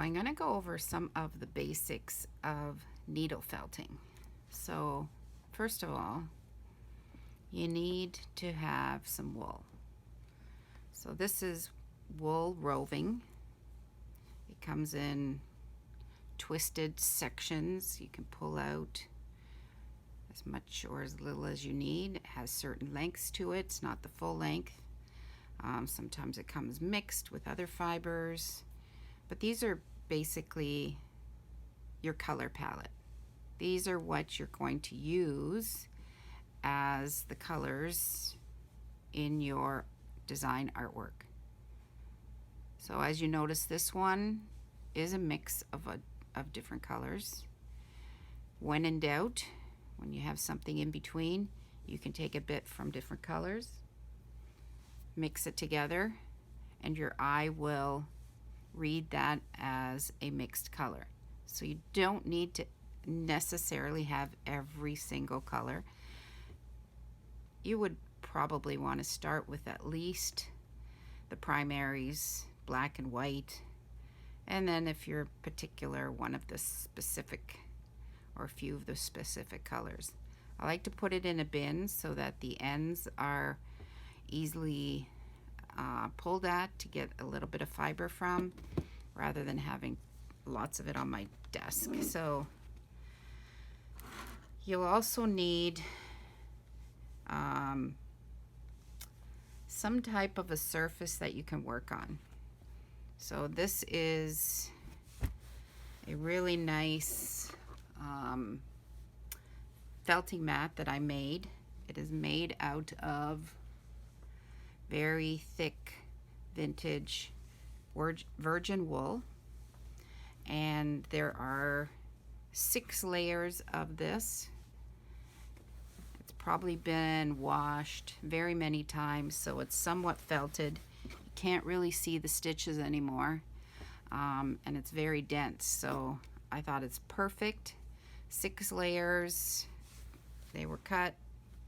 I'm going to go over some of the basics of needle felting. So first of all, you need to have some wool. So this is wool roving. It comes in twisted sections. You can pull out as much or as little as you need. It has certain lengths to it. It's not the full length. Sometimes it comes mixed with other fibers, but these are basically your color palette. These are what you're going to use as the colors in your design artwork. So as you notice, this one is a mix of different colors. When in doubt, when you have something in between, you can take a bit from different colors, mix it together, and your eye will read that as a mixed color. So you don't need to necessarily have every single color. You would probably want to start with at least the primaries, black and white, and then if you're particular, one of the specific or a few of the specific colors. I like to put it in a bin so that the ends are easily pulled at to get a little bit of fiber from, rather than having lots of it on my desk. So you'll also need some type of a surface that you can work on. So this is a really nice felting mat that I made. It is made out of very thick vintage virgin wool, and there are 6 layers of this. It's probably been washed very many times, so it's somewhat felted. You can't really see the stitches anymore, and it's very dense, so I thought it's perfect. 6 layers. They were cut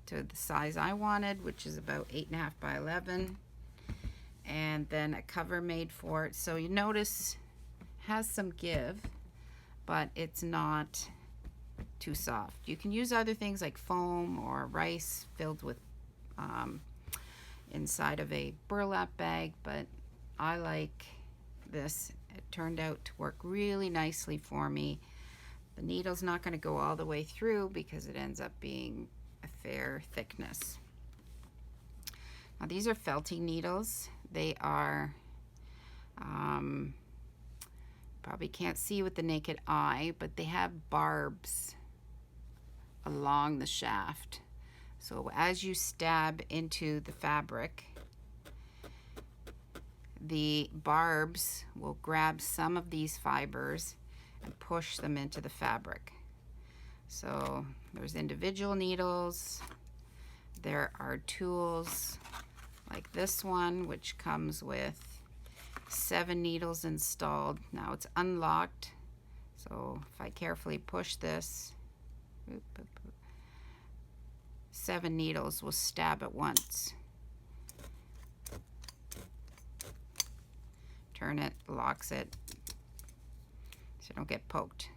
to the size I wanted, which is about 8.5 by 11, and then a cover made for it. So you notice it has some give, but it's not too soft. You can use other things like foam or rice filled with inside of a burlap bag, but I like this. It turned out to work really nicely for me. The needle's not going to go all the way through because it ends up being a fair thickness. Now these are felting needles. They are probably can't see with the naked eye, but they have barbs along the shaft. So as you stab into the fabric, the barbs will grab some of these fibers and push them into the fabric. So there's individual needles. There are tools like this one, which comes with 7 needles installed. Now it's unlocked, so if I carefully push this, 7 needles will stab at once. Turn it, locks it, so you don't get poked.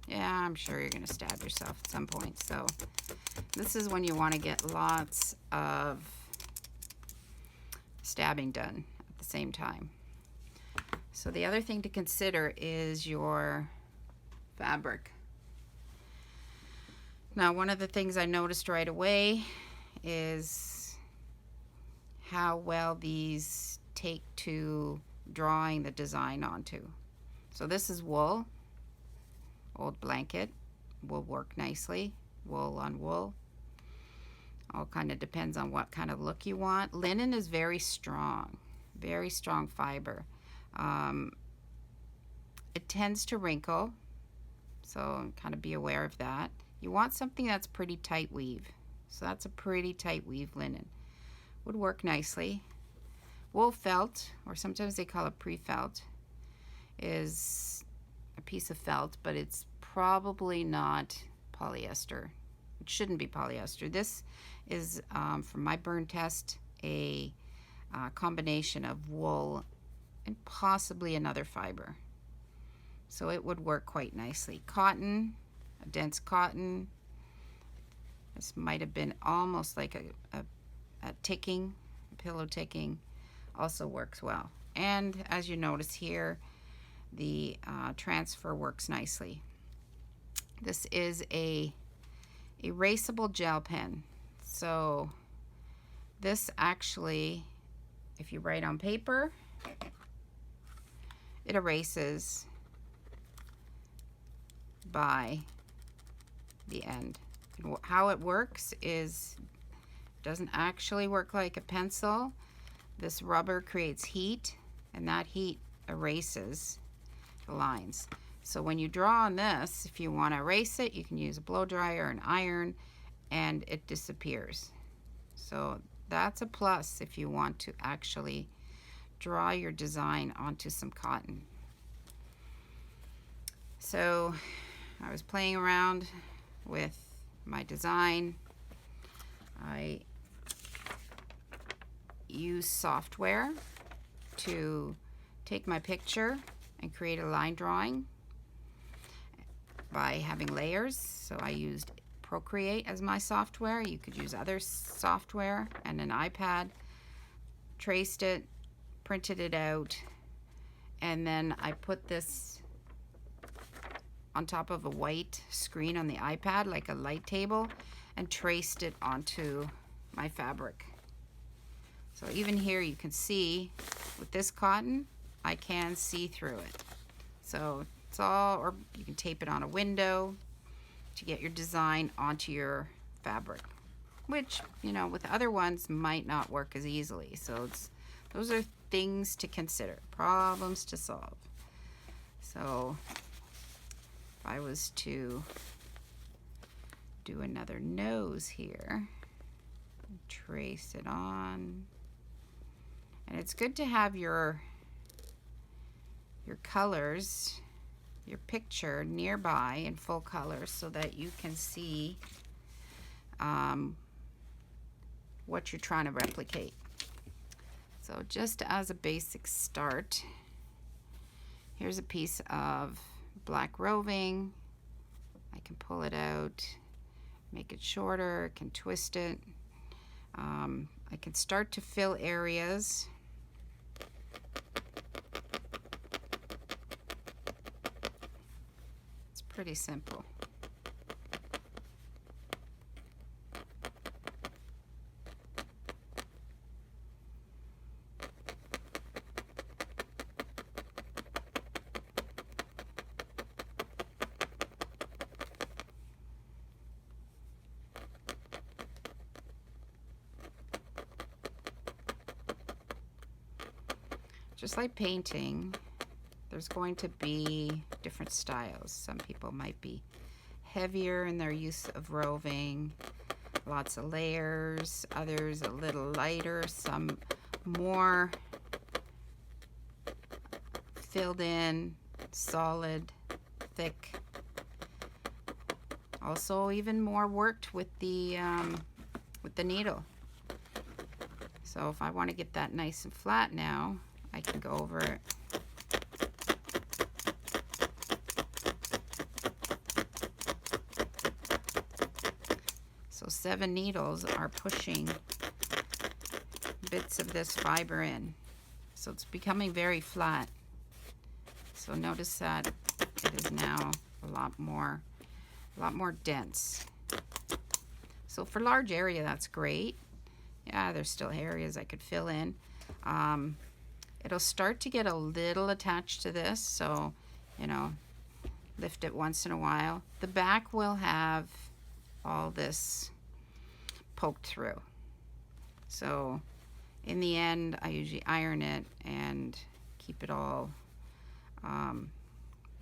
Yeah, I'm sure you're going to stab yourself at some point. So this is when you want to get lots of stabbing done at the same time. So the other thing to consider is your fabric. Now, one of the things I noticed right away is how well these take to drawing the design onto. So this is wool. Old blanket will work nicely. Wool on wool. All kind of depends on what kind of look you want. Linen is very strong fiber. It tends to wrinkle, so kind of be aware of that. You want something that's pretty tight weave. So that's a pretty tight weave linen. Would work nicely. Wool felt, or sometimes they call it pre-felt, is a piece of felt, but it's probably not polyester. It shouldn't be polyester. This is, from my burn test, a combination of wool and possibly another fiber. So it would work quite nicely. Cotton, a dense cotton. This might have been almost like a ticking, a pillow ticking, also works well. And as you notice here, the transfer works nicely. This is a erasable gel pen. So this actually, if you write on paper, it erases by the end. And how it works is, doesn't actually work like a pencil. This rubber creates heat, and that heat erases the lines. So when you draw on this, if you want to erase it, you can use a blow dryer or an iron, and it disappears. So that's a plus if you want to actually draw your design onto some cotton. So I was playing around with my design. I use software to take my picture and create a line drawing by having layers. So I used Procreate as my software. You could use other software, and an iPad. Traced it, printed it out, and then I put this on top of a white screen on the iPad, like a light table, and traced it onto my fabric. So even here you can see with this cotton, I can see through it. So it's all, or you can tape it on a window to get your design onto your fabric, which, you know, with other ones might not work as easily. So those are things to consider, problems to solve. So if I was to do another nose here, trace it on, and it's good to have your colors, your picture nearby in full color so that you can see what you're trying to replicate. So just as a basic start, here's a piece of black roving. I can pull it out, make it shorter, can twist it. I can start to fill areas. It's pretty simple. Just like painting, there's going to be different styles. Some people might be heavier in their use of roving, lots of layers, others a little lighter, some more filled in, solid, thick. Also even more worked with the needle. So if I want to get that nice and flat now, I can go over it. So 7 needles are pushing bits of this fiber in. So it's becoming very flat. So notice that it is now a lot more dense. So for large area, that's great. Yeah, there's still areas I could fill in. It'll start to get a little attached to this, so, you know, lift it once in a while. The back will have all this poked through. So in the end, I usually iron it and keep it all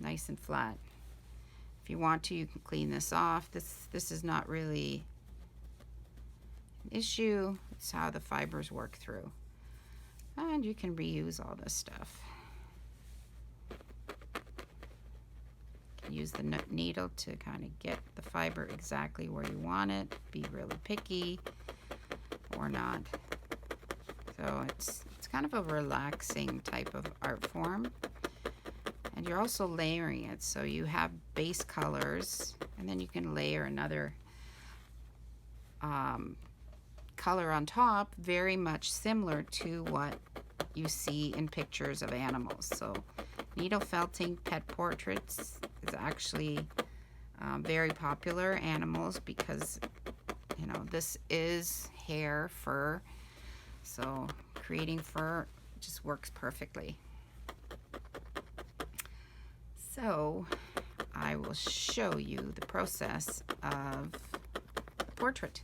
nice and flat. If you want to, you can clean this off. This is not really an issue. It's how the fibers work through. And you can reuse all this stuff. You can use the needle to kind of get the fiber exactly where you want it. Be really picky or not. So it's kind of a relaxing type of art form. And you're also layering it, so you have base colors, and then you can layer another color on top, very much similar to what you see in pictures of animals. So needle felting pet portraits is actually very popular animals because, you know, this is hair, fur, so creating fur just works perfectly. So I will show you the process of the portrait.